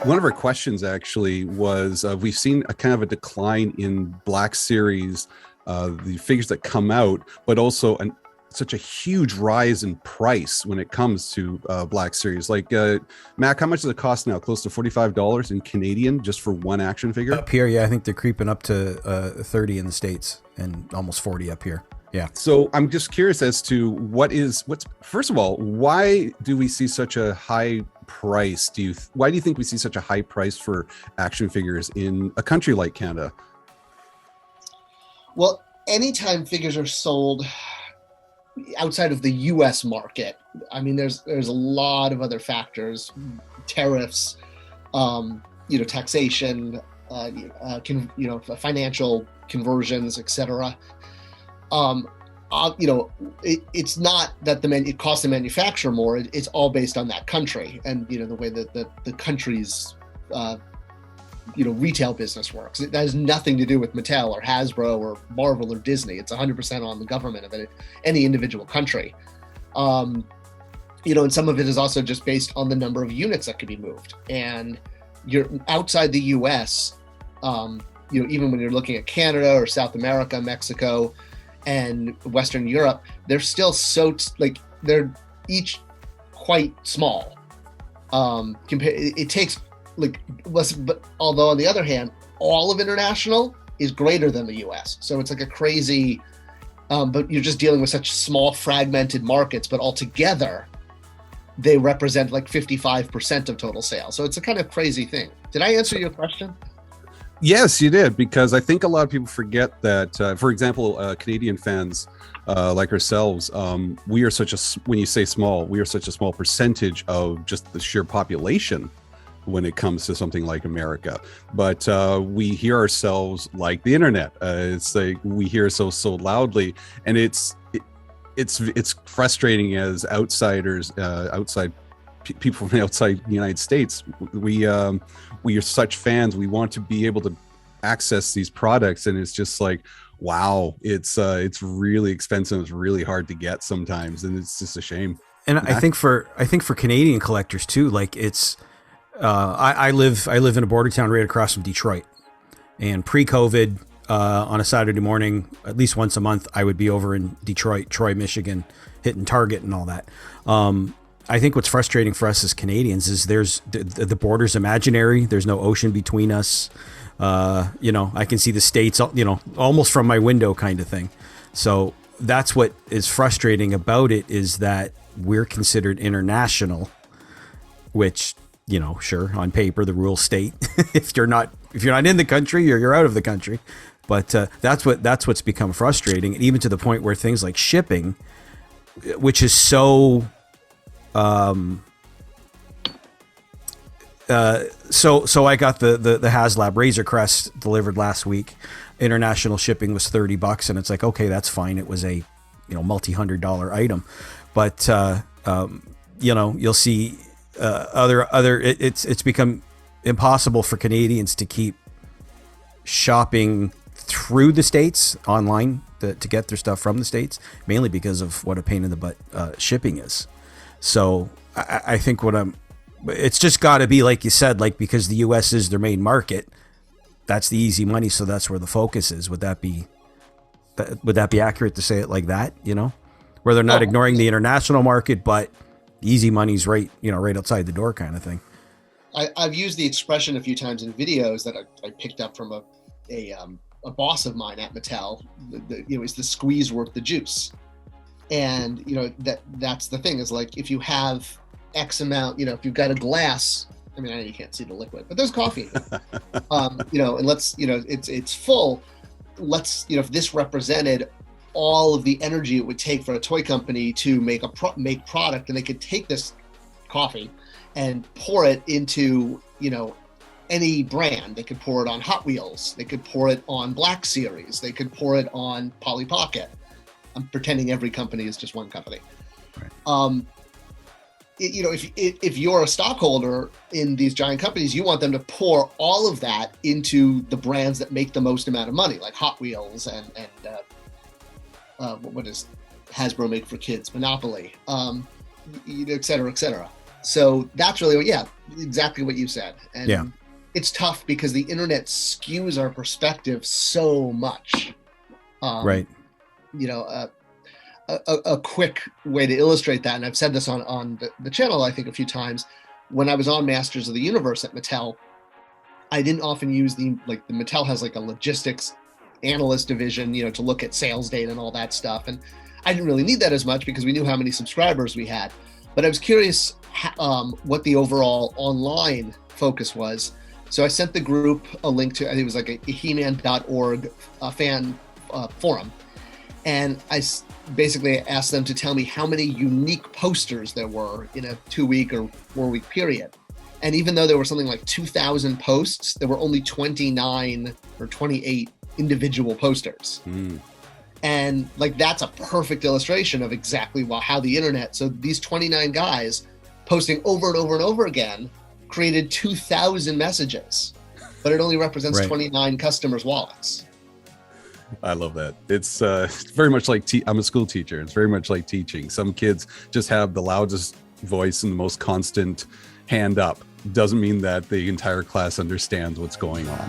one of our questions actually was we've seen a kind of a decline in Black Series, the figures that come out, but also such a huge rise in price when it comes to Black Series. Like, Mac, how much does it cost now? Close to $45 in Canadian just for one action figure? Up here, yeah, I think they're creeping up to 30 in the States and almost 40 up here. Yeah. So I'm just curious as to what's first of all, why do we see such a high price? Why do you think we see such a high price for action figures in a country like Canada? Well, anytime figures are sold outside of the U.S. market, I mean, there's a lot of other factors, tariffs, taxation, financial conversions, etc. It's not that it costs the manufacturer more. It's all based on that country and the way that the country's retail business works. That has nothing to do with Mattel or Hasbro or Marvel or Disney. It's 100% on the government of any individual country. And some of it is also just based on the number of units that could be moved. And you're outside the U.S. Even when you're looking at Canada or South America, Mexico, and Western Europe, they're still they're each quite small. It takes but although on the other hand, all of international is greater than the U.S. So it's like a crazy, but you're just dealing with such small fragmented markets, but altogether they represent like 55% of total sales. So it's a kind of crazy thing. Did I answer your question? Yes, you did, because I think a lot of people forget that, for example, Canadian fans like ourselves, we are when you say small, we are such a small percentage of just the sheer population when it comes to something like America. But we hear ourselves like the internet. It's like we hear ourselves so loudly, and it's frustrating as outsiders, people from outside the United States. We are such fans. We want to be able to access these products, and it's just like, wow, it's really expensive. It's really hard to get sometimes, and it's just a shame. And I think for Canadian collectors too, like it's I live in a border town right across from Detroit, and pre-COVID, on a Saturday morning, at least once a month, I would be over in Detroit, Troy, Michigan, hitting Target and all that. I think what's frustrating for us as Canadians is the border's imaginary. There's no ocean between us. I can see the States, almost from my window kind of thing. So that's what is frustrating about it, is that we're considered international, which, sure, on paper, the rules state if you're not in the country, you're out of the country. But that's what's become frustrating. And even to the point where things like shipping, which is so, so I got the HasLab Razor Crest delivered last week. International shipping was $30, and it's like, okay, that's fine. It was a multi-$100 item, but you'll see it's become impossible for Canadians to keep shopping through the States online to get their stuff from the States, mainly because of what a pain in the butt shipping is. So I think it's just got to be, like you said, like, because the U.S. is their main market, that's the easy money, so that's where the focus is. Would that be accurate to say it like that? Where they're not ignoring the international market, but easy money's right outside the door, kind of thing. I've used the expression a few times in videos that I picked up from a boss of mine at Mattel. Is the squeeze worth the juice? And that's the thing, is like, if you have X amount, if you've got a glass, I mean, I know you can't see the liquid, but there's coffee, and let's, it's full. Let's, if this represented all of the energy it would take for a toy company to make product, and they could take this coffee and pour it into, any brand. They could pour it on Hot Wheels. They could pour it on Black Series. They could pour it on Polly Pocket. I'm pretending every company is just one company. Right. If you're a stockholder in these giant companies, you want them to pour all of that into the brands that make the most amount of money, like Hot Wheels and what does Hasbro make for kids? Monopoly, et cetera, et cetera. So that's really, exactly what you said. And Yeah. it's tough because the internet skews our perspective so much. Right. You know, a quick way to illustrate that, and I've said this on the channel, I think a few times, when I was on Masters of the Universe at Mattel, I didn't often use the Mattel has like a logistics analyst division, you know, to look at sales data and all that stuff. And I didn't really need that as much because we knew how many subscribers we had. But I was curious what the overall online focus was. So I sent the group a link to, I think it was like a he-man.org fan forum. And I basically asked them to tell me how many unique posters there were in a 2-week or 4-week period. And even though there were something like 2,000 posts, there were only 29 or 28 individual posters. And like, that's a perfect illustration of exactly how the internet, so these 29 guys posting over and over and over again created 2,000 messages, but it only represents 29 customers' wallets. I love that. It's very much like I'm a school teacher. It's very much like teaching. Some kids just have the loudest voice and the most constant hand up. Doesn't mean that the entire class understands what's going on.